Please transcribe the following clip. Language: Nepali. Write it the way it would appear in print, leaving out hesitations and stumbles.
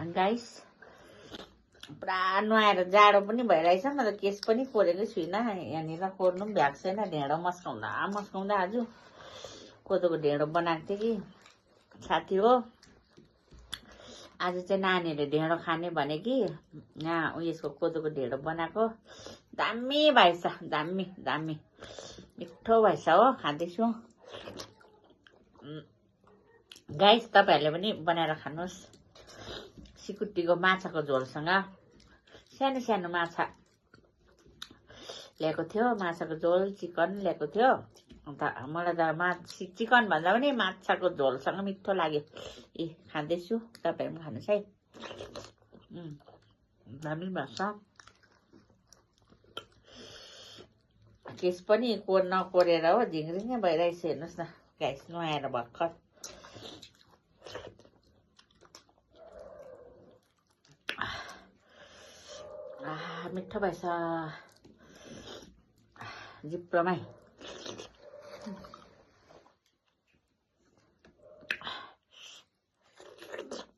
गाइस पुरा नुहाएर जाडो पनि भइरहेछ। म त केस पनि कोरेकै छुइनँ। यहाँनिर कोर्नु पनि भ्याएको छैन। ढेँडो मस्काउँदा आज कोदोको ढेँडो बनाएको थिएँ कि साथी हो। आज चाहिँ नानीहरूले ढेँडो खाने भने कि यहाँ उयसको कोदोको ढेँडो बनाएको दामी भएछ। दामी दामी मिठो भएछ हो। खाँदैछु गाइस, तपाईँहरूले पनि बनाएर खानुहोस्। सिकुटीको माछाको झोलसँग सानो सानो माछा ल्याएको थियो। माछाको झोल चिकन ल्याएको थियो। अन्त मलाई त चिकन भन्दा पनि माछाको झोलसँग मिठो लाग्यो। खाँदैछु, तपाईँहरू पनि खानुहोस् है। दामी भएछ। केस पनि नकोरेर हो झिङ्रिङ्गै भइरहेछ। हेर्नुहोस् न गाइस, नुहाएर भर्खर। मिठो भएछ जिब्रोमै।